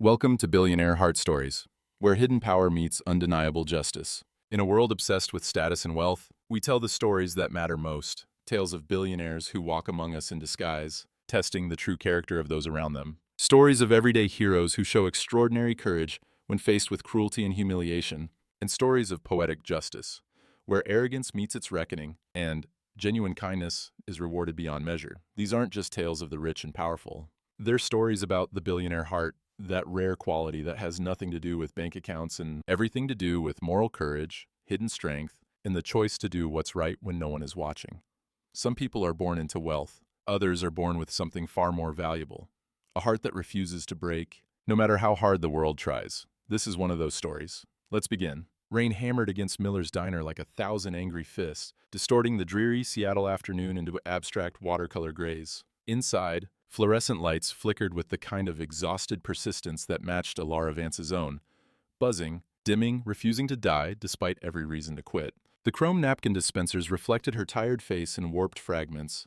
Welcome to Billionaire Stories, where hidden power meets undeniable justice. In a world obsessed with status and wealth, we tell the stories that matter most, tales of billionaires who walk among us in disguise, testing the true character of those around them. Stories of everyday heroes who show extraordinary courage when faced with cruelty and humiliation, and stories of poetic justice, where arrogance meets its reckoning and genuine kindness is rewarded beyond measure. These aren't just tales of the rich and powerful. They're stories about the billionaire heart, that rare quality that has nothing to do with bank accounts and everything to do with moral courage, hidden strength, and the choice to do what's right when no one is watching. Some people are born into wealth. Others are born with something far more valuable, a heart that refuses to break, no matter how hard the world tries. This is one of those stories. Let's begin. Rain hammered against Miller's diner like 1,000 angry fists, distorting the dreary Seattle afternoon into abstract watercolor grays. Inside, fluorescent lights flickered with the kind of exhausted persistence that matched Elara Vance's own, buzzing, dimming, refusing to die despite every reason to quit. The chrome napkin dispensers reflected her tired face in warped fragments.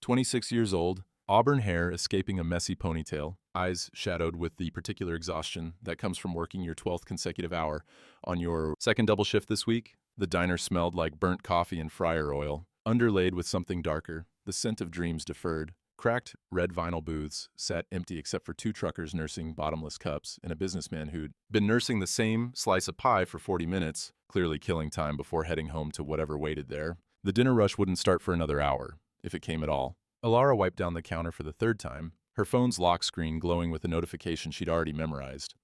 26 years old, auburn hair escaping a messy ponytail, eyes shadowed with the particular exhaustion that comes from working your 12th consecutive hour on your second double shift this week. The diner smelled like burnt coffee and fryer oil, underlaid with something darker, the scent of dreams deferred. Cracked red vinyl booths sat empty except for two truckers nursing bottomless cups and a businessman who'd been nursing the same slice of pie for 40 minutes, clearly killing time before heading home to whatever waited there. The dinner rush wouldn't start for another hour, if it came at all. Elara wiped down the counter for the third time, her phone's lock screen glowing with a notification she'd already memorized.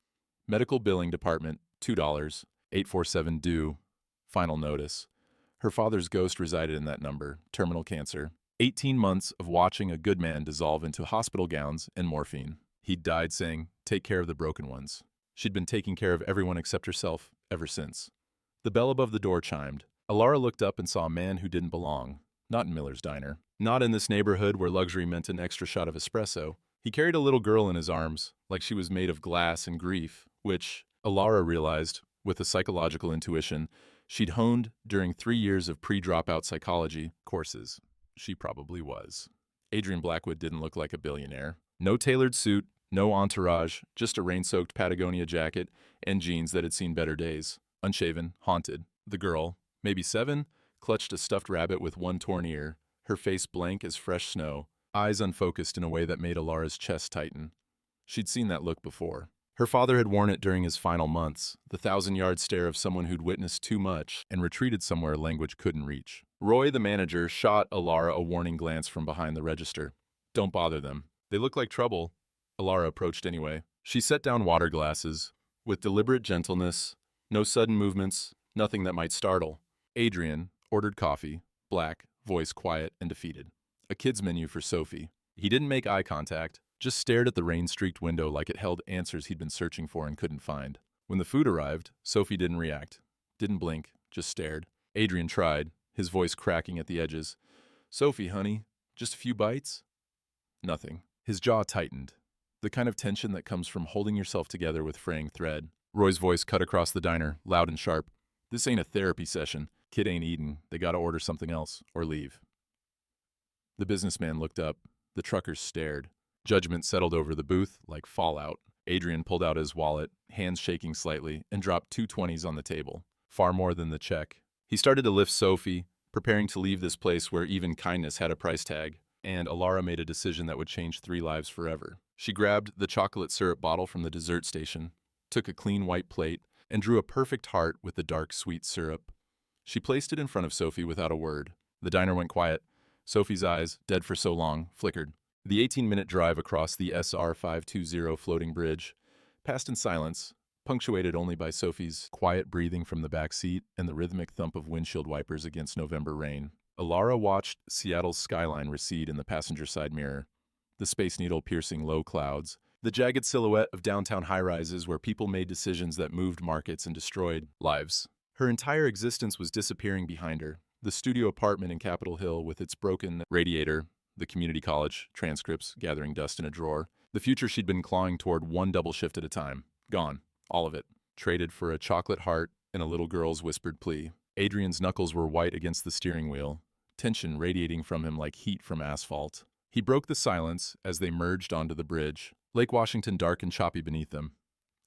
Medical billing department, $2, 847 due, final notice. Her father's ghost resided in that number, terminal cancer. 18 months of watching a good man dissolve into hospital gowns and morphine. He'd died saying, "Take care of the broken ones." She'd been taking care of everyone except herself ever since. The bell above the door chimed. Elara looked up and saw a man who didn't belong. Not in Miller's diner. Not in this neighborhood where luxury meant an extra shot of espresso. He carried a little girl in his arms, like she was made of glass and grief, which, Elara realized, with a psychological intuition, she'd honed during 3 years of pre-dropout psychology courses. She probably was. Adrian Blackwood didn't look like a billionaire. No tailored suit, no entourage, just a rain-soaked Patagonia jacket and jeans that had seen better days. Unshaven, haunted. The girl, maybe 7, clutched a stuffed rabbit with one torn ear, her face blank as fresh snow, eyes unfocused in a way that made Elara's chest tighten. She'd seen that look before. Her father had worn it during his final months, the 1,000-yard stare of someone who'd witnessed too much and retreated somewhere language couldn't reach. Roy, the manager, shot Elara a warning glance from behind the register. "Don't bother them. They look like trouble." Elara approached anyway. She set down water glasses, with deliberate gentleness, no sudden movements, nothing that might startle. Adrian ordered coffee, black, voice quiet and defeated. A kid's menu for Sophie. He didn't make eye contact, just stared at the rain-streaked window like it held answers he'd been searching for and couldn't find. When the food arrived, Sophie didn't react, didn't blink, just stared. Adrian tried, his voice cracking at the edges. "Sophie, honey, just a few bites?" Nothing. His jaw tightened, the kind of tension that comes from holding yourself together with fraying thread. Roy's voice cut across the diner, loud and sharp. "This ain't a therapy session. Kid ain't eating. They gotta order something else, or leave." The businessman looked up. The truckers stared. Judgment settled over the booth like fallout. Adrian pulled out his wallet, hands shaking slightly, and dropped 2 20s on the table. Far more than the check. He started to lift Sophie, preparing to leave this place where even kindness had a price tag, and Elara made a decision that would change 3 lives forever. She grabbed the chocolate syrup bottle from the dessert station, took a clean white plate, and drew a perfect heart with the dark, sweet syrup. She placed it in front of Sophie without a word. The diner went quiet. Sophie's eyes, dead for so long, flickered. The 18-minute drive across the SR 520 floating bridge passed in silence, punctuated only by Sophie's quiet breathing from the back seat and the rhythmic thump of windshield wipers against November rain. Elara watched Seattle's skyline recede in the passenger side mirror, the Space Needle piercing low clouds, the jagged silhouette of downtown high-rises where people made decisions that moved markets and destroyed lives. Her entire existence was disappearing behind her. The studio apartment in Capitol Hill with its broken radiator, the community college, transcripts gathering dust in a drawer. The future she'd been clawing toward one double shift at a time. Gone. All of it. Traded for a chocolate heart and a little girl's whispered plea. Adrian's knuckles were white against the steering wheel, tension radiating from him like heat from asphalt. He broke the silence as they merged onto the bridge, Lake Washington dark and choppy beneath them.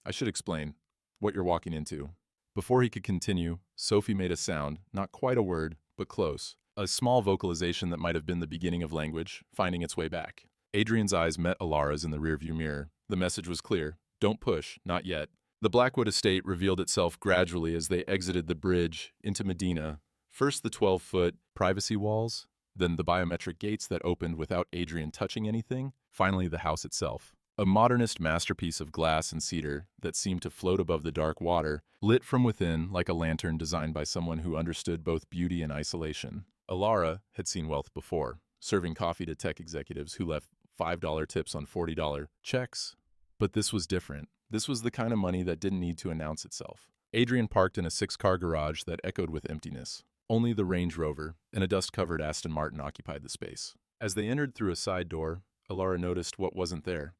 I should explain what you're walking into. Before he could continue, Sophie made a sound, not quite a word, but close. A small vocalization that might have been the beginning of language, finding its way back. Adrian's eyes met Elara's in the rearview mirror. The message was clear. Don't push, not yet. The Blackwood estate revealed itself gradually as they exited the bridge into Medina. First the 12-foot privacy walls, then the biometric gates that opened without Adrian touching anything, finally the house itself. A modernist masterpiece of glass and cedar that seemed to float above the dark water, lit from within like a lantern designed by someone who understood both beauty and isolation. Elara had seen wealth before, serving coffee to tech executives who left $5 tips on $40 checks. But this was different. This was the kind of money that didn't need to announce itself. Adrian parked in a 6-car garage that echoed with emptiness. Only the Range Rover and a dust-covered Aston Martin occupied the space. As they entered through a side door, Elara noticed what wasn't there.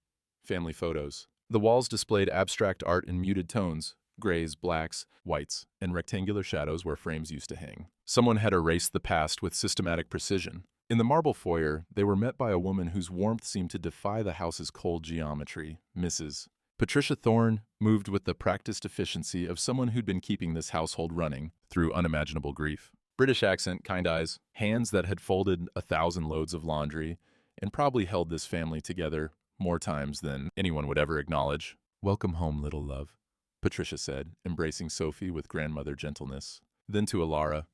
Family photos. The walls displayed abstract art in muted tones, grays, blacks, whites, and rectangular shadows where frames used to hang. Someone had erased the past with systematic precision. In the marble foyer, they were met by a woman whose warmth seemed to defy the house's cold geometry, Mrs. Patricia Thorne moved with the practiced efficiency of someone who'd been keeping this household running through unimaginable grief. British accent, kind eyes, hands that had folded 1,000 loads of laundry, and probably held this family together more times than anyone would ever acknowledge. "Welcome home, little love," Patricia said, embracing Sophie with grandmother gentleness. Then to Elara,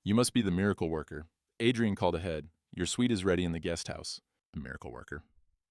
"You must be the miracle worker." Adrian called ahead. "Your suite is ready in the guest house." A miracle worker.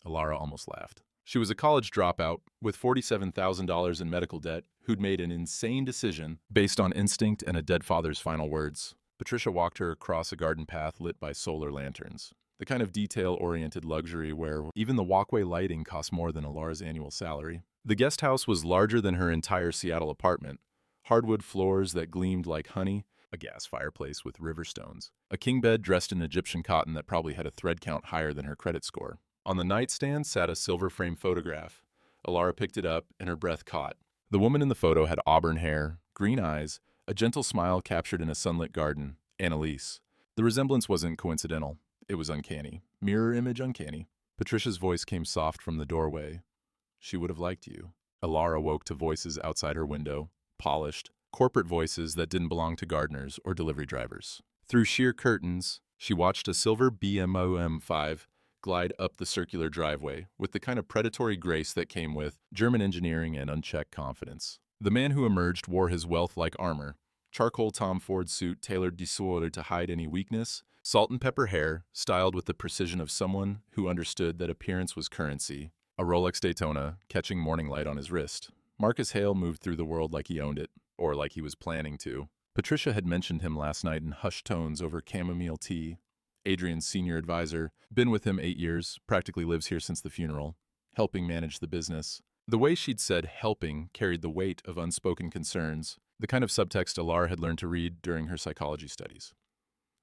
Elara almost laughed. She was a college dropout with $47,000 in medical debt who'd made an insane decision based on instinct and a dead father's final words. Patricia walked her across a garden path lit by solar lanterns. The kind of detail-oriented luxury where even the walkway lighting cost more than Elara's annual salary. The guest house was larger than her entire Seattle apartment. Hardwood floors that gleamed like honey, a gas fireplace with river stones, a king bed dressed in Egyptian cotton that probably had a thread count higher than her credit score. On the nightstand sat a silver-frame photograph. Elara picked it up, and her breath caught. The woman in the photo had auburn hair, green eyes, a gentle smile captured in a sunlit garden. Annalise. The resemblance wasn't coincidental. It was uncanny. Mirror image uncanny. Patricia's voice came soft from the doorway. "She would have liked you." Elara woke to voices outside her window, polished, corporate voices that didn't belong to gardeners or delivery drivers. Through sheer curtains, she watched a silver BMW M5 glide up the circular driveway with the kind of predatory grace that came with German engineering and unchecked confidence. The man who emerged wore his wealth like armor, charcoal Tom Ford suit tailored disorder to hide any weakness, salt and pepper hair styled with the precision of someone who understood that appearance was currency, a Rolex Daytona catching morning light on his wrist. Marcus Hale moved through the world like he owned it, or like he was planning to. Patricia had mentioned him last night in hushed tones over chamomile tea. Adrian's senior advisor, been with him 8 years, practically lives here since the funeral, helping manage the business. The way she'd said helping carried the weight of unspoken concerns, the kind of subtext Elara had learned to read during her psychology studies.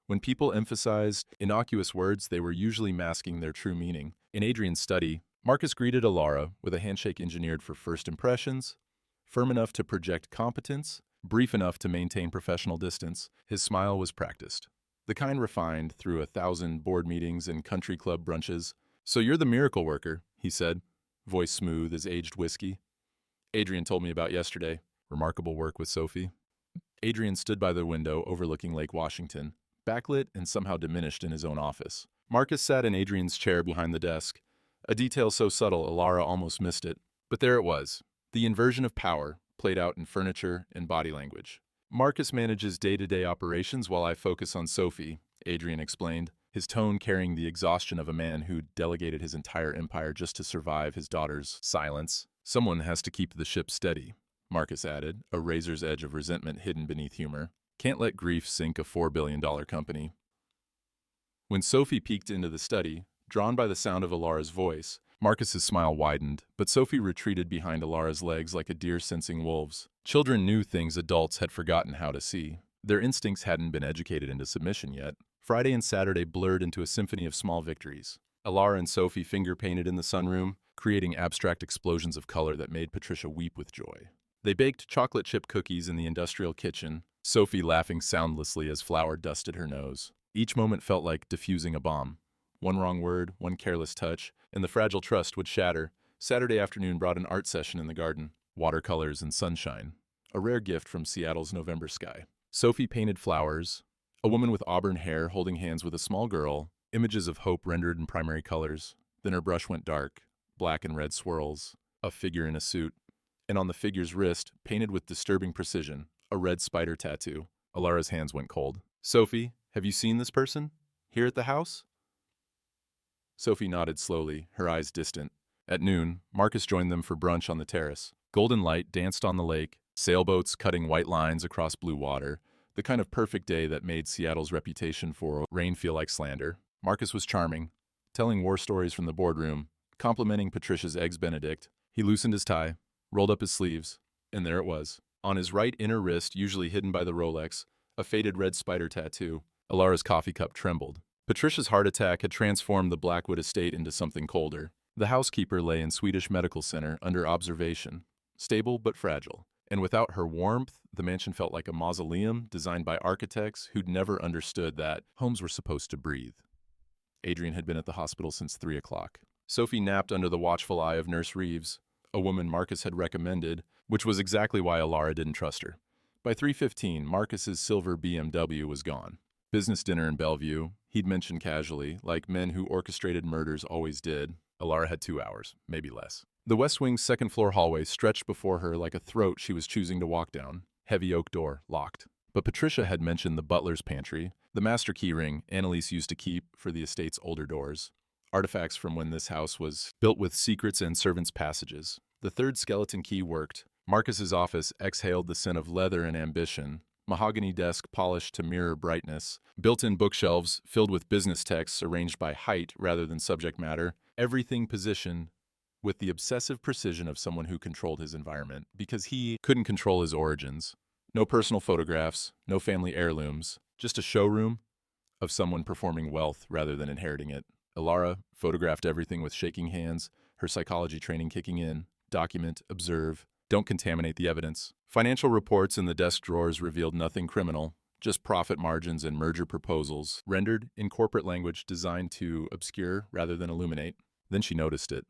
When people emphasized innocuous words, they were usually masking their true meaning. In Adrian's study, Marcus greeted Elara with a handshake engineered for first impressions, firm enough to project competence, brief enough to maintain professional distance. His smile was practiced, the kind refined through 1,000 board meetings and country club brunches. "So you're the miracle worker," he said, voice smooth as aged whiskey. "Adrian told me about yesterday. Remarkable work with Sophie." Adrian stood by the window overlooking Lake Washington, backlit and somehow diminished in his own office. Marcus sat in Adrian's chair behind the desk, a detail so subtle Elara almost missed it. But there it was, the inversion of power, played out in furniture and body language. "Marcus manages day-to-day operations while I focus on Sophie," Adrian explained, his tone carrying the exhaustion of a man who delegated his entire empire just to survive his daughter's silence. "Someone has to keep the ship steady," Marcus added, a razor's edge of resentment hidden beneath humor. "Can't let grief sink a $4 billion company." When Sophie peeked into the study, drawn by the sound of Elara's voice, Marcus's smile widened, but Sophie retreated behind Elara's legs like a deer sensing wolves. Children knew things adults had forgotten how to see. Their instincts hadn't been educated into submission yet. Friday and Saturday blurred into a symphony of small victories. Elara and Sophie finger-painted in the sunroom, creating abstract explosions of color that made Patricia weep with joy. They baked chocolate chip cookies in the industrial kitchen, Sophie laughing soundlessly as flour dusted her nose. Each moment felt like diffusing a bomb. One wrong word, one careless touch, and the fragile trust would shatter, Saturday afternoon brought an art session in the garden, watercolors and sunshine, a rare gift from Seattle's November sky. Sophie painted flowers, a woman with auburn hair holding hands with a small girl, images of hope rendered in primary colors. Then her brush went dark, black and red swirls, a figure in a suit, and on the figure's wrist, painted with disturbing precision, a red spider tattoo. Elara's hands went cold. "Sophie, have you seen this person? Here at the house?" Sophie nodded slowly, her eyes distant. At noon, Marcus joined them for brunch on the terrace. Golden light danced on the lake, sailboats cutting white lines across blue water, the kind of perfect day that made Seattle's reputation for rain feel like slander. Marcus was charming, telling war stories from the boardroom, complimenting Patricia's Eggs Benedict. He loosened his tie, rolled up his sleeves, and there it was. On his right inner wrist, usually hidden by the Rolex, a faded red spider tattoo. Elara's coffee cup trembled. Patricia's heart attack had transformed the Blackwood estate into something colder. The housekeeper lay in Swedish Medical Center under observation, stable but fragile. And without her warmth, the mansion felt like a mausoleum designed by architects who'd never understood that homes were supposed to breathe. Adrian had been at the hospital since 3 o'clock. Sophie napped under the watchful eye of Nurse Reeves, a woman Marcus had recommended, which was exactly why Elara didn't trust her. By 3:15, Marcus's silver BMW was gone. Business dinner in Bellevue, he'd mentioned casually, like men who orchestrated murders always did. Elara had 2 hours, maybe less. The West Wing's second-floor hallway stretched before her like a throat she was choosing to walk down. Heavy oak door, locked. But Patricia had mentioned the butler's pantry, the master key ring Annalise used to keep for the estate's older doors. Artifacts from when this house was built with secrets and servants' passages. The third skeleton key worked. Marcus's office exhaled the scent of leather and ambition. Mahogany desk polished to mirror brightness. Built-in bookshelves filled with business texts arranged by height rather than subject matter. Everything positioned with the obsessive precision of someone who controlled his environment, because he couldn't control his origins. No personal photographs, no family heirlooms, just a showroom of someone performing wealth rather than inheriting it. Elara photographed everything with shaking hands, her psychology training kicking in. Document, observe, don't contaminate the evidence. Financial reports in the desk drawers revealed nothing criminal, just profit margins and merger proposals, rendered in corporate language designed to obscure rather than illuminate. Then she noticed it.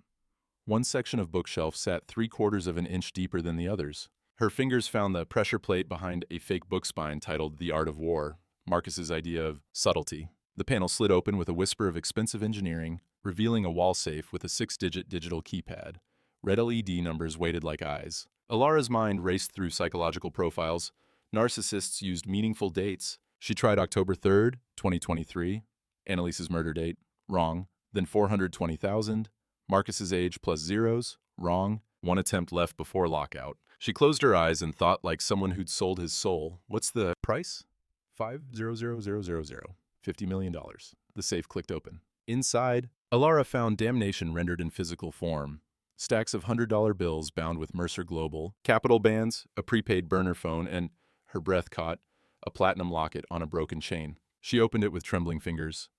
One section of bookshelf sat 3/4 of an inch deeper than the others. Her fingers found the pressure plate behind a fake book spine titled The Art of War, Marcus's idea of subtlety. The panel slid open with a whisper of expensive engineering, revealing a wall safe with a 6-digit digital keypad. Red LED numbers waited like eyes. Elara's mind raced through psychological profiles. Narcissists used meaningful dates. She tried October 3rd, 2023. Annalise's murder date. Wrong. Then 420,000. Marcus's age plus zeros. Wrong. One attempt left before lockout. She closed her eyes and thought like someone who'd sold his soul. What's the price? $500,000. $50 million. The safe clicked open. Inside, Elara found damnation rendered in physical form. Stacks of $100 bills bound with Mercer Global, capital bands, a prepaid burner phone, and, her breath caught, a platinum locket on a broken chain. She opened it with trembling fingers.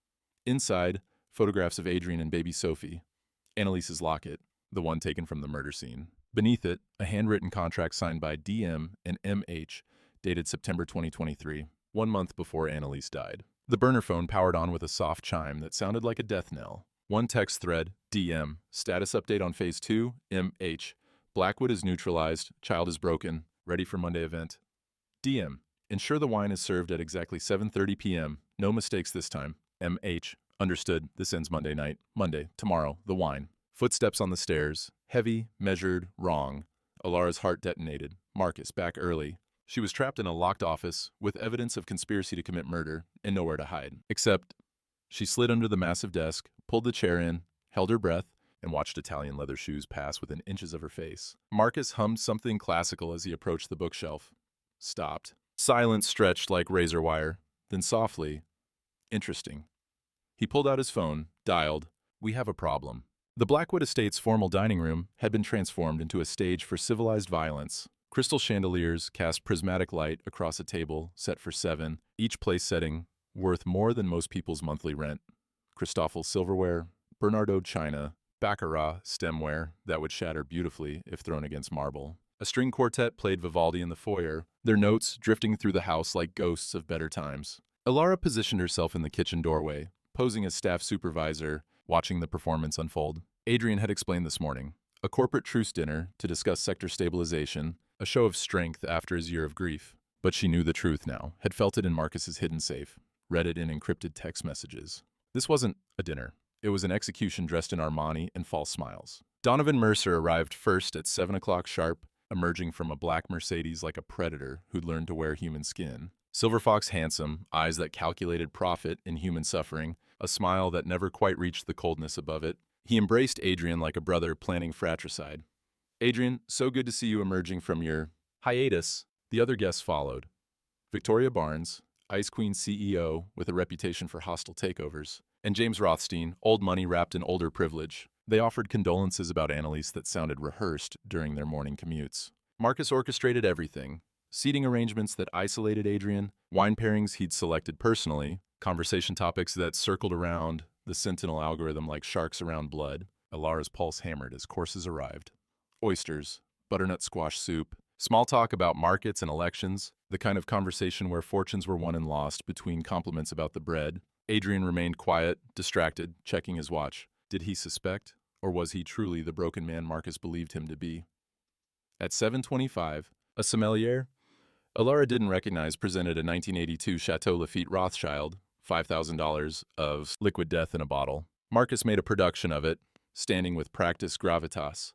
Inside, photographs of Adrian and baby Sophie. Annalise's locket, the one taken from the murder scene. Beneath it, a handwritten contract signed by DM and MH, dated September 2023, 1 month before Annalise died. The burner phone powered on with a soft chime that sounded like a death knell. One text thread, DM, status update on phase 2, MH. Blackwood is neutralized, child is broken, ready for Monday event. DM, ensure the wine is served at exactly 7:30 p.m. No mistakes this time. MH, understood, this ends Monday night. Monday, tomorrow, the wine. Footsteps on the stairs, heavy, measured, wrong. Elara's heart detonated. Marcus, back early. She was trapped in a locked office with evidence of conspiracy to commit murder and nowhere to hide. Except, she slid under the massive desk, pulled the chair in, held her breath, and watched Italian leather shoes pass within inches of her face. Marcus hummed something classical as he approached the bookshelf. Stopped. Silence stretched like razor wire. Then softly, interesting. He pulled out his phone, dialed, "We have a problem." The Blackwood Estate's formal dining room had been transformed into a stage for civilized violence. Crystal chandeliers cast prismatic light across a table set for 7, each place setting worth more than most people's monthly rent. Christoffel silverware, Bernardo china, Baccarat stemware that would shatter beautifully if thrown against marble. A string quartet played Vivaldi in the foyer, their notes drifting through the house like ghosts of better times. Elara positioned herself in the kitchen doorway, posing as staff supervisor, watching the performance unfold. Adrian had explained this morning. A corporate truce dinner to discuss sector stabilization, a show of strength after his year of grief. But she knew the truth now, had felt it in Marcus's hidden safe, read it in encrypted text messages. This wasn't a dinner. It was an execution dressed in Armani and false smiles. Donovan Mercer arrived first at 7 o'clock sharp, emerging from a black Mercedes like a predator who'd learned to wear human skin. Silver Fox handsome, eyes that calculated profit in human suffering, a smile that never quite reached the coldness above it. He embraced Adrian like a brother planning fratricide. "Adrian, so good to see you emerging from your hiatus." The other guests followed. Victoria Barnes, Ice Queen CEO with a reputation for hostile takeovers, and James Rothstein, old money wrapped in older privilege. They offered condolences about Annalise that sounded rehearsed during their morning commutes. Marcus orchestrated everything. Seating arrangements that isolated Adrian, wine pairings he'd selected personally, conversation topics that circled around the Sentinel algorithm like sharks around blood. Elara's pulse hammered as courses arrived. Oysters, butternut squash soup, small talk about markets and elections, the kind of conversation where fortunes were won and lost between compliments about the bread. Adrian remained quiet, distracted, checking his watch. Did he suspect, or was he truly the broken man Marcus believed him to be? At 7:25, a sommelier Elara didn't recognize presented a 1982 Chateau Lafite Rothschild, $5,000 of liquid death in a bottle. Marcus made a production of it, standing with practiced gravitas.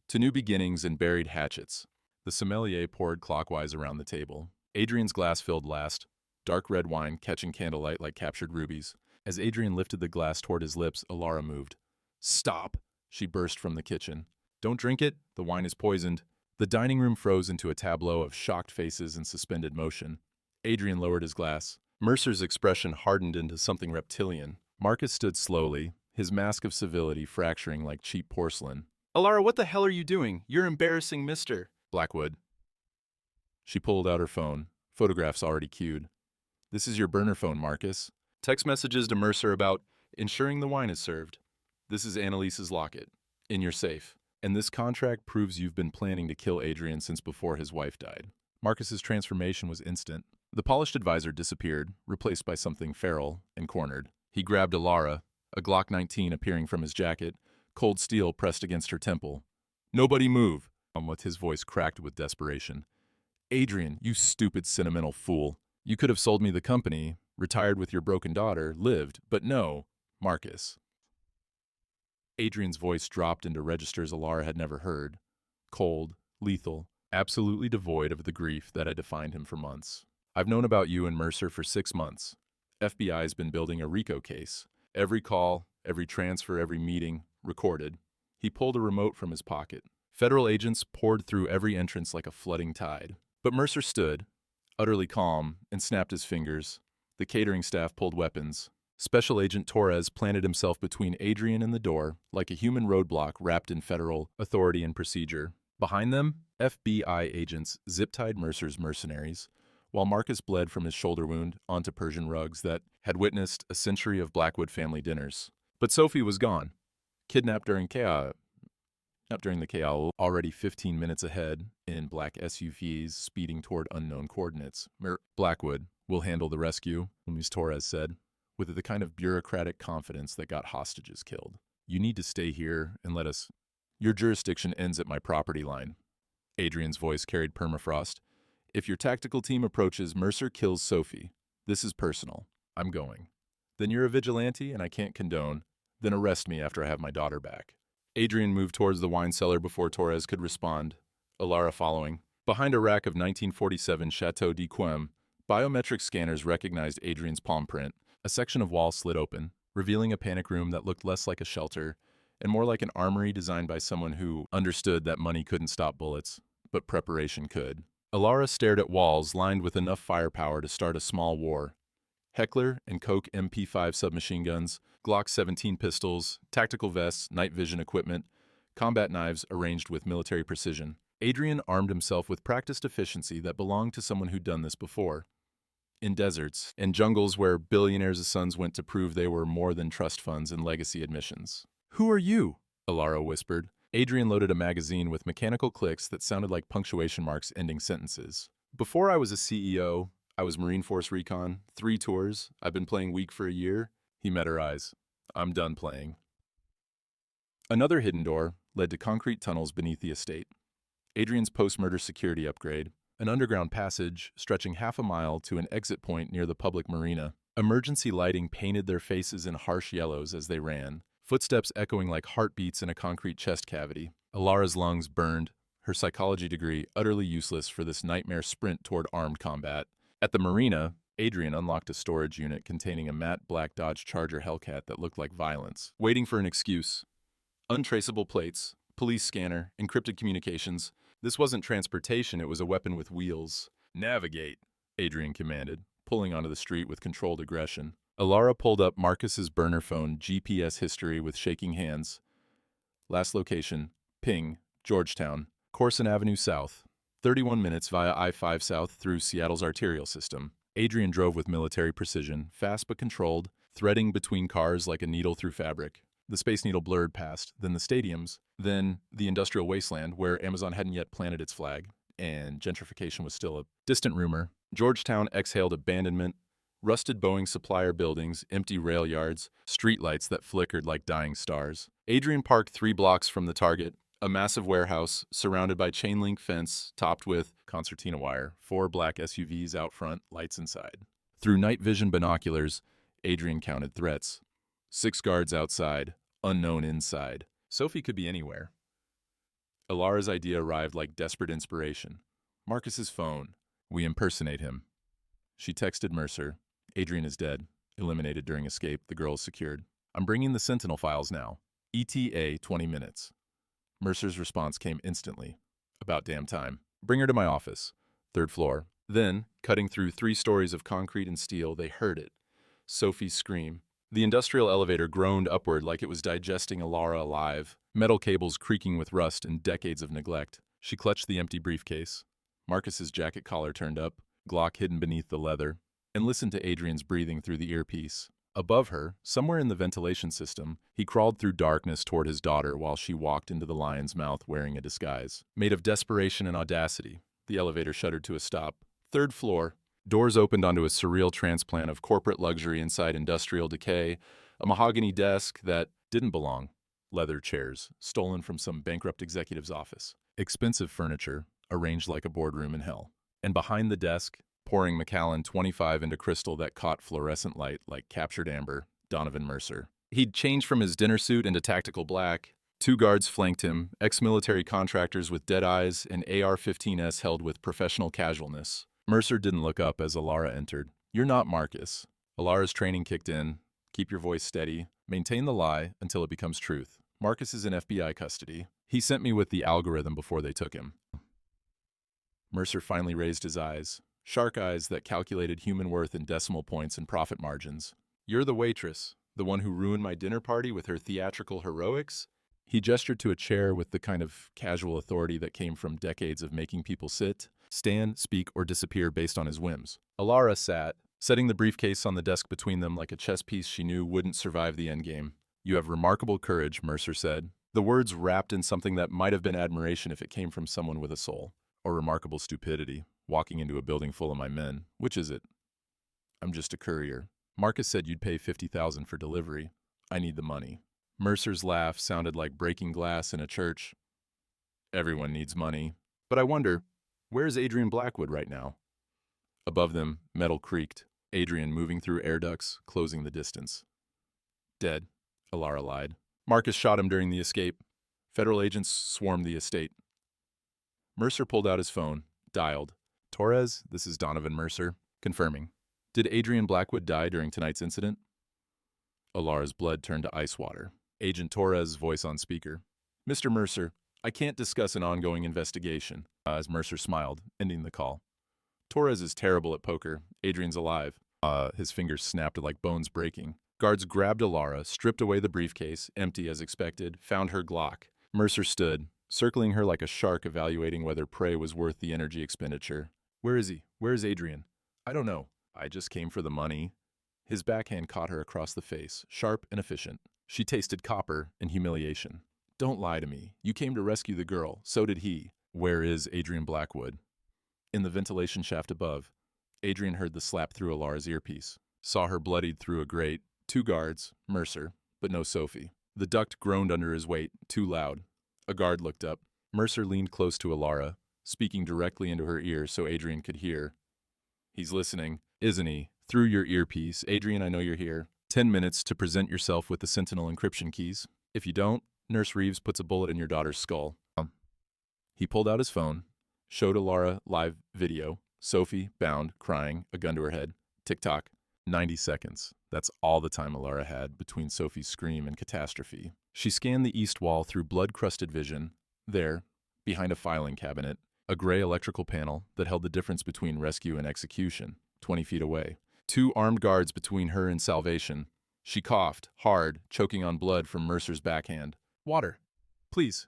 To new beginnings and buried hatchets. The sommelier poured clockwise around the table. Adrian's glass filled last, dark red wine catching candlelight like captured rubies. As Adrian lifted the glass toward his lips, Elara moved. "Stop!" She burst from the kitchen. "Don't drink it. The wine is poisoned." The dining room froze into a tableau of shocked faces and suspended motion. Adrian lowered his glass. Mercer's expression hardened into something reptilian. Marcus stood slowly, his mask of civility fracturing like cheap porcelain. "Elara, what the hell are you doing? You're embarrassing Mr. Blackwood." She pulled out her phone, photographs already queued. "This is your burner phone, Marcus. Text messages to Mercer about ensuring the wine is served. This is Annalise's locket, in your safe. And this contract proves you've been planning to kill Adrian since before his wife died." Marcus's transformation was instant. The polished advisor disappeared, replaced by something feral and cornered. He grabbed Elara, a Glock 19 appearing from his jacket, cold steel pressed against her temple. "Nobody move!" With his voice cracked with desperation. "Adrian, you stupid sentimental fool. You could have sold me the company, retired with your broken daughter, lived, but no, Marcus." Adrian's voice dropped into registers Elara had never heard. Cold, lethal, absolutely devoid of the grief that had defined him for months. "I've known about you and Mercer for 6 months. FBI's been building a RICO case. Every call, every transfer, every meeting, recorded." He pulled a remote from his pocket. Federal agents poured through every entrance like a flooding tide. But Mercer stood, utterly calm, and snapped his fingers. The catering staff pulled weapons. Special Agent Torres planted himself between Adrian and the door, like a human roadblock wrapped in federal authority and procedure. Behind them, FBI agents zip-tied Mercer's mercenaries, while Marcus bled from his shoulder wound onto Persian rugs that had witnessed a century of Blackwood family dinners. But Sophie was gone. Kidnapped during chaos. Not during the chaos, already 15 minutes ahead, in black SUVs speeding toward unknown coordinates. Blackwood will handle the rescue, Ms. Torres said, with the kind of bureaucratic confidence that got hostages killed. "You need to stay here and let us. Your jurisdiction ends at my property line." Adrian's voice carried permafrost. "If your tactical team approaches, Mercer kills Sophie. This is personal. I'm going. Then you're a vigilante and I can't condone. Then arrest me after I have my daughter back." Adrian moved towards the wine cellar before Torres could respond, Elara following. Behind a rack of 1947 Chateau d'Yquem, biometric scanners recognized Adrian's palm print. A section of wall slid open, revealing a panic room that looked less like a shelter and more like an armory designed by someone who understood that money couldn't stop bullets, but preparation could. Elara stared at walls lined with enough firepower to start a small war. Heckler and Coke MP5 submachine guns, Glock 17 pistols, tactical vests, night vision equipment, combat knives arranged with military precision. Adrian armed himself with practiced efficiency that belonged to someone who'd done this before. In deserts, in jungles where billionaires' sons went to prove they were more than trust funds and legacy admissions. "Who are you?" Elara whispered. Adrian loaded a magazine with mechanical clicks that sounded like punctuation marks ending sentences. "Before I was a CEO, I was Marine Force Recon, 3 tours. I've been playing weak for a year." He met her eyes. "I'm done playing." Another hidden door led to concrete tunnels beneath the estate. Adrian's post-murder security upgrade, an underground passage stretching half a mile to an exit point near the public marina. Emergency lighting painted their faces in harsh yellows as they ran, footsteps echoing like heartbeats in a concrete chest cavity. Elara's lungs burned, her psychology degree utterly useless for this nightmare sprint toward armed combat. At the marina, Adrian unlocked a storage unit containing a matte black Dodge Charger Hellcat that looked like violence, waiting for an excuse. Untraceable plates, police scanner, encrypted communications. This wasn't transportation, it was a weapon with wheels. Navigate, Adrian commanded, pulling onto the street with controlled aggression. Elara pulled up Marcus's burner phone GPS history with shaking hands. Last location, Ping, Georgetown, Corson Avenue South. 31 minutes via I-5 South through Seattle's arterial system. Adrian drove with military precision, fast but controlled, threading between cars like a needle through fabric. The Space Needle blurred past, then the stadiums, then the industrial wasteland where Amazon hadn't yet planted its flag, and gentrification was still a distant rumor. Georgetown exhaled abandonment, rusted Boeing supplier buildings, empty rail yards, streetlights that flickered like dying stars. Adrian parked 3 blocks from the target, a massive warehouse surrounded by chain-link fence topped with concertina wire, 4 black SUVs out front, lights inside. Through night vision binoculars, Adrian counted threats. 6 guards outside, unknown inside. Sophie could be anywhere. Elara's idea arrived like desperate inspiration. Marcus's phone. We impersonate him. She texted Mercer. Adrian is dead. Eliminated during escape. The girl is secured. I'm bringing the Sentinel files now. ETA 20 minutes. Mercer's response came instantly. About damn time. Bring her to my office. 3rd floor. Then, cutting through 3 stories of concrete and steel, they heard it. Sophie's scream. The industrial elevator groaned upward like it was digesting Elara alive, metal cables creaking with rust and decades of neglect. She clutched the empty briefcase. Marcus's jacket collar turned up, Glock hidden beneath the leather, and listened to Adrian's breathing through the earpiece. Above her, somewhere in the ventilation system, he crawled through darkness toward his daughter while she walked into the lion's mouth wearing a disguise. Made of desperation and audacity, the elevator shuddered to a stop. 3rd floor. Doors opened onto a surreal transplant of corporate luxury inside industrial decay, a mahogany desk that didn't belong, leather chairs, stolen from some bankrupt executive's office, expensive furniture, arranged like a boardroom in hell. And behind the desk, pouring Macallan 25 into crystal that caught fluorescent light like captured amber, Donovan Mercer. He'd changed from his dinner suit into tactical black. 2 guards flanked him, ex-military contractors with dead eyes and AR-15s held with professional casualness. Mercer didn't look up as Elara entered. You're not Marcus. Elara's training kicked in. Keep your voice steady. Maintain the lie until it becomes truth. Marcus is in FBI custody. He sent me with the algorithm before they took him. Mercer finally raised his eyes, shark eyes that calculated human worth in decimal points and profit margins. You're the waitress, the one who ruined my dinner party with her theatrical heroics? He gestured to a chair with the kind of casual authority that came from decades of making people sit, stand, speak, or disappear based on his whims. Elara sat, setting the briefcase on the desk between them like a chess piece she knew wouldn't survive the endgame. You have remarkable courage, Mercer said, the words wrapped in something that might have been admiration if it came from someone with a soul. Or remarkable stupidity, walking into a building full of my men. Which is it? I'm just a courier. Marcus said you'd pay $50,000 for delivery. I need the money. Mercer's laugh sounded like breaking glass in a church. Everyone needs money. But I wonder, where's Adrian Blackwood right now? Above them, metal creaked, Adrian moving through air ducts, closing the distance. Dead, Elara lied. Marcus shot him during the escape. Federal agents swarmed the estate. Mercer pulled out his phone, dialed. Torres, this is Donovan Mercer, confirming. Did Adrian Blackwood die during tonight's incident? Elara's blood turned to ice water. Agent Torres' voice on speaker. Mr. Mercer, I can't discuss an ongoing investigation, as Mercer smiled, ending the call. Torres is terrible at poker. Adrian's alive. His fingers snapped like bones breaking. Guards grabbed Elara, stripped away the briefcase, empty as expected, found her Glock. Mercer stood, circling her like a shark evaluating whether prey was worth the energy expenditure. Where is he? Where is Adrian? I don't know. I just came for the money. His backhand caught her across the face, sharp and efficient. She tasted copper and humiliation. Don't lie to me. You came to rescue the girl. So did he. Where is Adrian Blackwood? In the ventilation shaft above. Adrian heard the slap through Elara's earpiece. Saw her bloodied through a grate. 2 guards, Mercer, but no Sophie. The duct groaned under his weight, too loud. A guard looked up. Mercer leaned close to Elara, speaking directly into her ear so Adrian could hear. He's listening, isn't he? Through your earpiece. Adrian, I know you're here. 10 minutes to present yourself with the Sentinel encryption keys. If you don't, Nurse Reeves puts a bullet in your daughter's skull. He pulled out his phone, showed Elara live video. Sophie, bound, crying, a gun to her head. Tick-tock. 90 seconds. That's all the time Elara had between Sophie's scream and catastrophe. She scanned the east wall through blood-crusted vision. There, behind a filing cabinet, a gray electrical panel that held the difference between rescue and execution, 20 feet away. 2 armed guards between her and salvation. She coughed, hard, choking on blood from Mercer's backhand. Water. Please.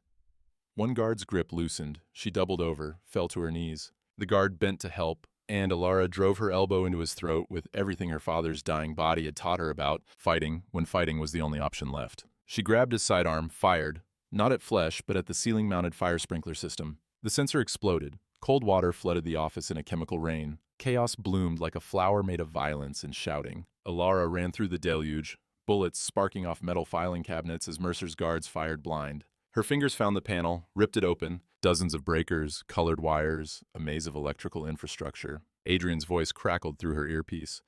One guard's grip loosened. She doubled over, fell to her knees. The guard bent to help, and Elara drove her elbow into his throat with everything her father's dying body had taught her about fighting when fighting was the only option left. She grabbed his sidearm, fired, not at flesh, but at the ceiling-mounted fire sprinkler system. The sensor exploded. Cold water flooded the office in a chemical rain. Chaos bloomed like a flower made of violence and shouting. Elara ran through the deluge, bullets sparking off metal filing cabinets as Mercer's guards fired blind. Her fingers found the panel, ripped it open. Dozens of breakers, colored wires, a maze of electrical infrastructure. Adrian's voice crackled through her earpiece.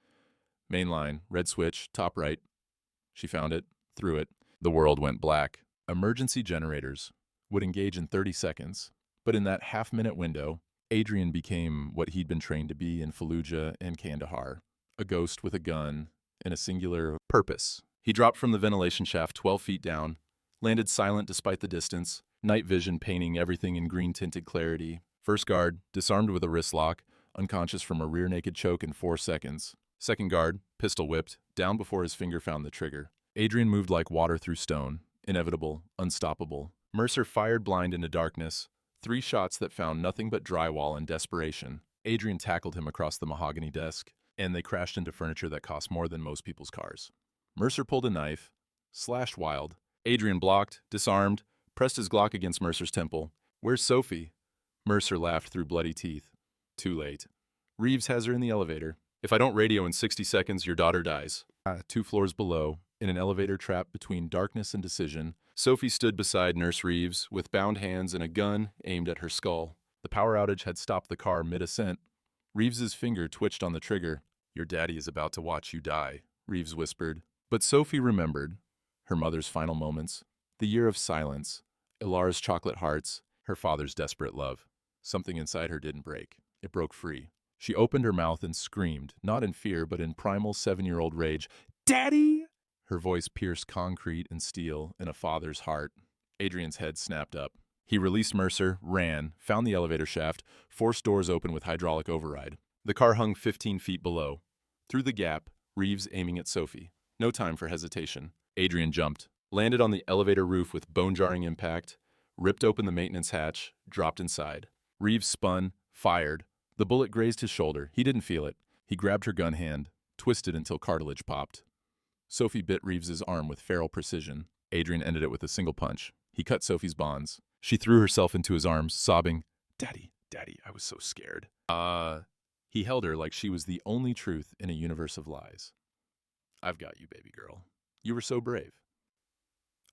Main line, red switch, top right. She found it, threw it. The world went black. Emergency generators would engage in 30 seconds. But in that half-minute window, Adrian became what he'd been trained to be in Fallujah and Kandahar. A ghost with a gun and a singular purpose. He dropped from the ventilation shaft 12 feet down, landed silent despite the distance, night vision painting everything in green-tinted clarity. First guard, disarmed with a wrist lock, unconscious from a rear-naked choke in 4 seconds. Second guard, pistol whipped, down before his finger found the trigger. Adrian moved like water through stone, inevitable, unstoppable. Mercer fired blind into darkness, 3 shots that found nothing but drywall and desperation. Adrian tackled him across the mahogany desk, and they crashed into furniture that cost more than most people's cars. Mercer pulled a knife, slashed wild. Adrian blocked, disarmed, pressed his Glock against Mercer's temple. Where's Sophie? Mercer laughed through bloody teeth. Too late. Reeves has her in the elevator. If I don't radio in 60 seconds, your daughter dies. 2 floors below, in an elevator trap between darkness and decision, Sophie stood beside Nurse Reeves with bound hands and a gun aimed at her skull. The power outage had stopped the car mid-ascent. Reeves's finger twitched on the trigger. Your daddy is about to watch you die, Reeves whispered. But Sophie remembered her mother's final moments, the year of silence, Elara's chocolate hearts, her father's desperate love. Something inside her didn't break. It broke free. She opened her mouth and screamed, not in fear, but in primal 7-year-old rage. Daddy! Her voice pierced concrete and steel in a father's heart. Adrian's head snapped up. He released Mercer, ran, found the elevator shaft, forced doors open with hydraulic override. The car hung 15 feet below. Through the gap, Reeves aiming at Sophie. No time for hesitation. Adrian jumped, landed on the elevator roof with bone-jarring impact, ripped open the maintenance hatch, dropped inside. Reeves spun, fired. The bullet grazed his shoulder. He didn't feel it. He grabbed her gun hand, twisted until cartilage popped. Sophie bit Reeves's arm with feral precision. Adrian ended it with a single punch. He cut Sophie's bonds. She threw herself into his arms, sobbing, Daddy, Daddy, I was so scared. He held her like she was the only truth in a universe of lies. I've got you, baby girl. You were so brave.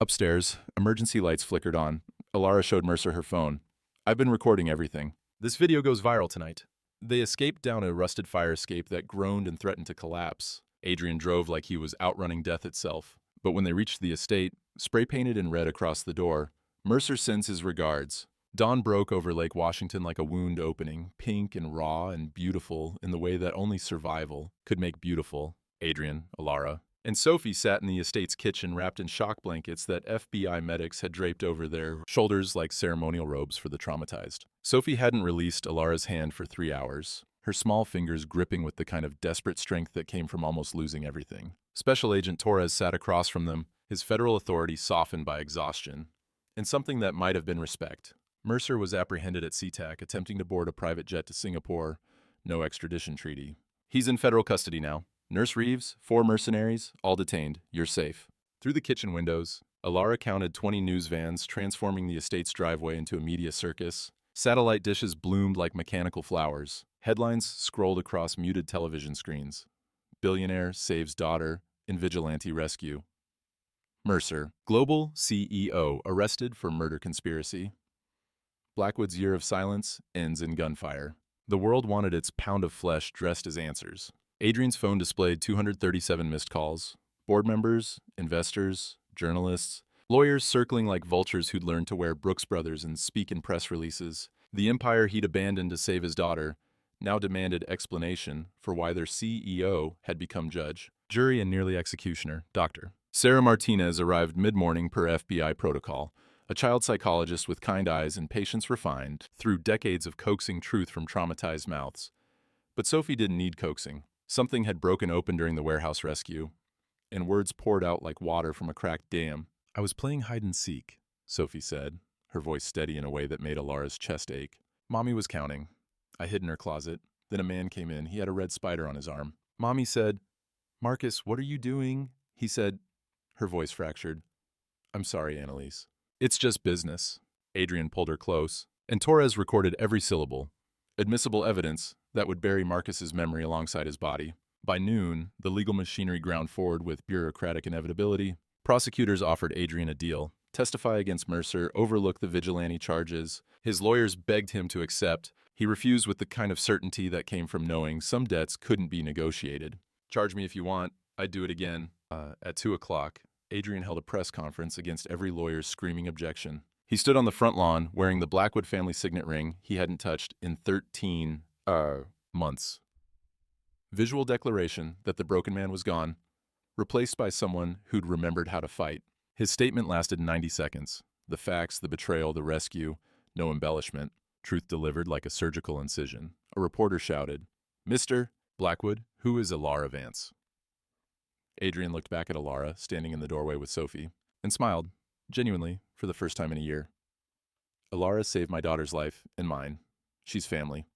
Upstairs, emergency lights flickered on. Elara showed Mercer her phone. I've been recording everything. This video goes viral tonight. They escaped down a rusted fire escape that groaned and threatened to collapse. Adrian drove like he was outrunning death itself. But when they reached the estate, spray-painted in red across the door, Mercer sends his regards. Dawn broke over Lake Washington like a wound opening, pink and raw and beautiful in the way that only survival could make beautiful. Adrian, Elara, and Sophie sat in the estate's kitchen wrapped in shock blankets that FBI medics had draped over their shoulders like ceremonial robes for the traumatized. Sophie hadn't released Elara's hand for 3 hours, her small fingers gripping with the kind of desperate strength that came from almost losing everything. Special Agent Torres sat across from them, his federal authority softened by exhaustion, and something that might have been respect. Mercer was apprehended at SeaTac, attempting to board a private jet to Singapore. No extradition treaty. He's in federal custody now. Nurse Reeves, 4 mercenaries, all detained. You're safe. Through the kitchen windows, Elara counted 20 news vans, transforming the estate's driveway into a media circus. Satellite dishes bloomed like mechanical flowers. Headlines scrolled across muted television screens. Billionaire saves daughter in vigilante rescue. Mercer, global CEO, arrested for murder conspiracy. Blackwood's year of silence ends in gunfire. The world wanted its pound of flesh dressed as answers. Adrian's phone displayed 237 missed calls. Board members, investors, journalists, lawyers circling like vultures who'd learned to wear Brooks Brothers and speak in press releases. The empire he'd abandoned to save his daughter now demanded explanation for why their CEO had become judge, jury, and nearly executioner, doctor. Sarah Martinez arrived mid-morning per FBI protocol, a child psychologist with kind eyes and patience refined through decades of coaxing truth from traumatized mouths. But Sophie didn't need coaxing. Something had broken open during the warehouse rescue, and words poured out like water from a cracked dam. "I was playing hide-and-seek," Sophie said, her voice steady in a way that made Elara's chest ache. "Mommy was counting. I hid in her closet. Then a man came in. He had a red spider on his arm. Mommy said, 'Marcus, what are you doing?' He said," her voice fractured, "I'm sorry, Annalise. It's just business." Adrian pulled her close, and Torres recorded every syllable, admissible evidence that would bury Marcus's memory alongside his body. By noon, the legal machinery ground forward with bureaucratic inevitability. Prosecutors offered Adrian a deal: testify against Mercer, overlook the vigilante charges. His lawyers begged him to accept. He refused with the kind of certainty that came from knowing some debts couldn't be negotiated. "Charge me if you want. I'd do it again." At 2 o'clock, Adrian held a press conference against every lawyer's screaming objection. He stood on the front lawn wearing the Blackwood family signet ring he hadn't touched in 13 months. Visual declaration that the broken man was gone, replaced by someone who'd remembered how to fight. His statement lasted 90 seconds. The facts, the betrayal, the rescue, no embellishment. Truth delivered like a surgical incision. A reporter shouted, "Mr. Blackwood, who is Elara Vance?" Adrian looked back at Elara, standing in the doorway with Sophie, and smiled, genuinely, for the first time in a year. "Elara saved my daughter's life, and mine. She's family."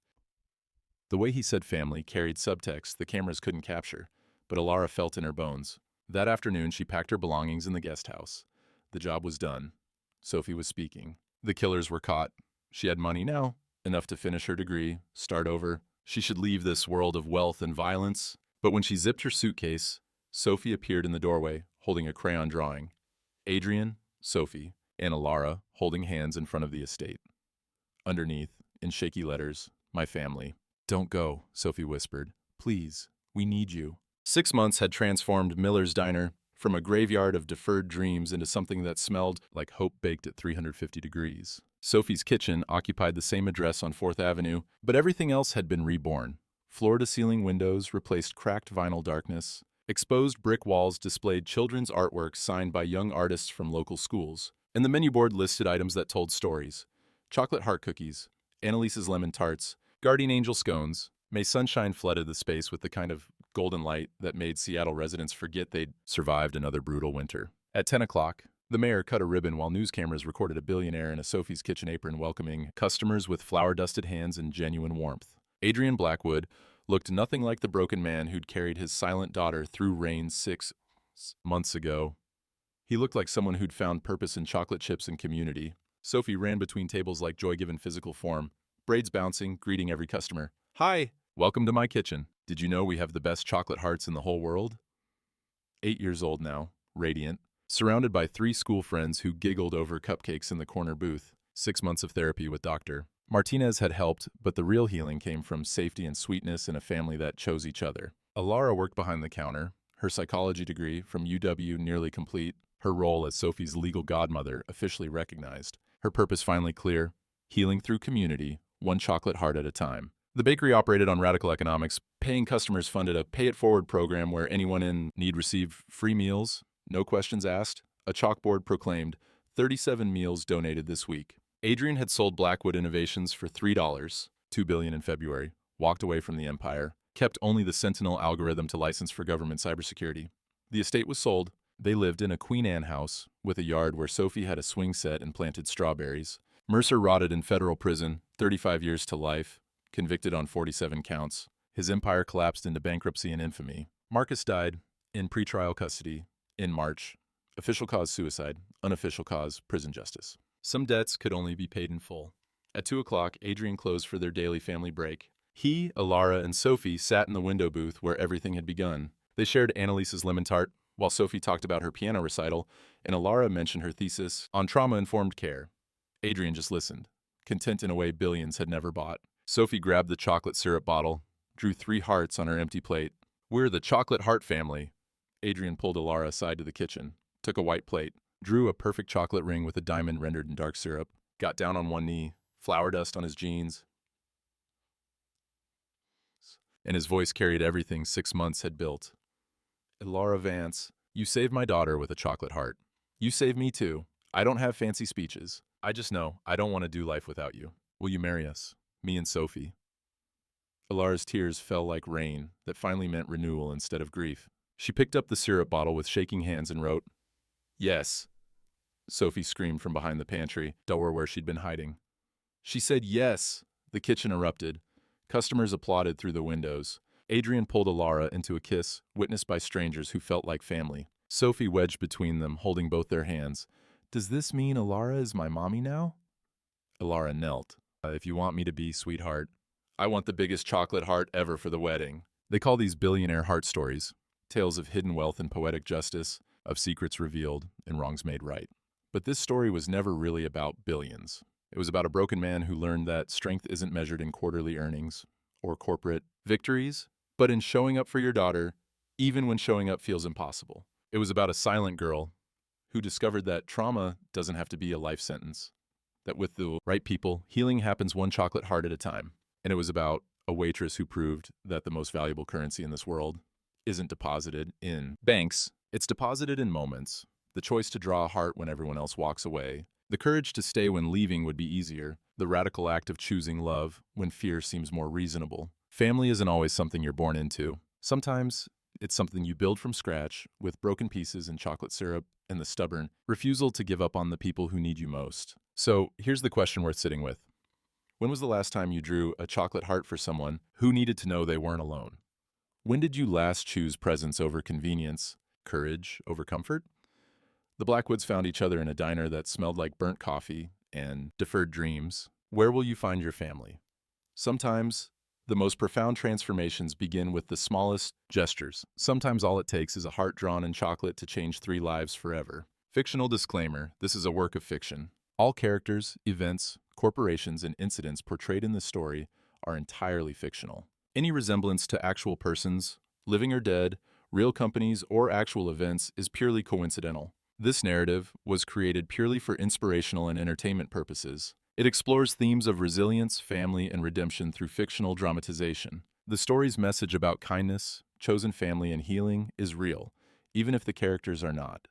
The way he said family carried subtext the cameras couldn't capture, but Elara felt in her bones. That afternoon, she packed her belongings in the guest house. The job was done. Sophie was speaking. The killers were caught. She had money now, enough to finish her degree, start over. She should leave this world of wealth and violence. But when she zipped her suitcase, Sophie appeared in the doorway, holding a crayon drawing. Adrian, Sophie, and Elara holding hands in front of the estate. Underneath, in shaky letters, "My family." "Don't go," Sophie whispered. "Please, we need you." 6 months had transformed Miller's Diner from a graveyard of deferred dreams into something that smelled like hope baked at 350 degrees. Sophie's kitchen occupied the same address on 4th Avenue, but everything else had been reborn. Floor-to-ceiling windows replaced cracked vinyl darkness. Exposed brick walls displayed children's artwork signed by young artists from local schools, and the menu board listed items that told stories. Chocolate heart cookies, Annalise's lemon tarts, guardian angel scones. May sunshine flooded the space with the kind of golden light that made Seattle residents forget they'd survived another brutal winter. At 10 o'clock, the mayor cut a ribbon while news cameras recorded a billionaire in a Sophie's Kitchen apron welcoming customers with flour-dusted hands and genuine warmth. Adrian Blackwood looked nothing like the broken man who'd carried his silent daughter through rain 6 months ago. He looked like someone who'd found purpose in chocolate chips and community. Sophie ran between tables like joy given physical form, braids bouncing, greeting every customer. "Hi! Welcome to my kitchen. Did you know we have the best chocolate hearts in the whole world?" 8 years old now, radiant, surrounded by 3 school friends who giggled over cupcakes in the corner booth. 6 months of therapy with Dr. Martinez had helped, but the real healing came from safety and sweetness in a family that chose each other. Elara worked behind the counter, her psychology degree from UW nearly complete, her role as Sophie's legal godmother officially recognized. Her purpose finally clear: healing through community, one chocolate heart at a time. The bakery operated on radical economics. Paying customers funded a pay-it-forward program where anyone in need received free meals, no questions asked. A chalkboard proclaimed, 37 meals donated this week. Adrian had sold Blackwood Innovations for $3, $2 billion in February, walked away from the empire, kept only the Sentinel algorithm to license for government cybersecurity. The estate was sold. They lived in a Queen Anne house with a yard where Sophie had a swing set and planted strawberries. Mercer rotted in federal prison, 35 years to life, convicted on 47 counts. His empire collapsed into bankruptcy and infamy. Marcus died in pretrial custody in March. Official cause suicide, unofficial cause prison justice. Some debts could only be paid in full. At 2 o'clock, Adrian closed for their daily family break. He, Elara, and Sophie sat in the window booth where everything had begun. They shared Annalise's lemon tart, while Sophie talked about her piano recital, and Elara mentioned her thesis on trauma-informed care. Adrian just listened, content in a way billions had never bought. Sophie grabbed the chocolate syrup bottle, drew 3 hearts on her empty plate. "We're the chocolate heart family." Adrian pulled Elara aside to the kitchen, took a white plate, drew a perfect chocolate ring with a diamond rendered in dark syrup, got down on one knee, flour dust on his jeans, and his voice carried everything 6 months had built. "Elara Vance, you saved my daughter with a chocolate heart. You saved me too. I don't have fancy speeches. I just know I don't want to do life without you. Will you marry us? Me and Sophie?" Elara's tears fell like rain that finally meant renewal instead of grief. She picked up the syrup bottle with shaking hands and wrote, "Yes." Sophie screamed from behind the pantry door where she'd been hiding. "She said yes." The kitchen erupted. Customers applauded through the windows. Adrian pulled Elara into a kiss, witnessed by strangers who felt like family. Sophie wedged between them, holding both their hands. "Does this mean Elara is my mommy now?" Elara knelt. If you want me to be, sweetheart. I want the biggest chocolate heart ever for the wedding." They call these billionaire heart stories, tales of hidden wealth and poetic justice, of secrets revealed and wrongs made right. But this story was never really about billions. It was about a broken man who learned that strength isn't measured in quarterly earnings or corporate victories, but in showing up for your daughter, even when showing up feels impossible. It was about a silent girl who discovered that trauma doesn't have to be a life sentence, that with the right people, healing happens one chocolate heart at a time. And it was about a waitress who proved that the most valuable currency in this world isn't deposited in banks, it's deposited in moments. The choice to draw a heart when everyone else walks away, the courage to stay when leaving would be easier, the radical act of choosing love when fear seems more reasonable. Family isn't always something you're born into. Sometimes it's something you build from scratch with broken pieces and chocolate syrup and the stubborn refusal to give up on the people who need you most. So here's the question worth sitting with. When was the last time you drew a chocolate heart for someone who needed to know they weren't alone? When did you last choose presence over convenience, courage over comfort? The Blackwoods found each other in a diner that smelled like burnt coffee and deferred dreams. Where will you find your family? Sometimes the most profound transformations begin with the smallest gestures. Sometimes all it takes is a heart drawn in chocolate to change 3 lives forever. Fictional disclaimer: this is a work of fiction. All characters, events, corporations, and incidents portrayed in this story are entirely fictional. Any resemblance to actual persons, living or dead, real companies, or actual events is purely coincidental. This narrative was created purely for inspirational and entertainment purposes. It explores themes of resilience, family, and redemption through fictional dramatization. The story's message about kindness, chosen family, and healing is real, even if the characters are not.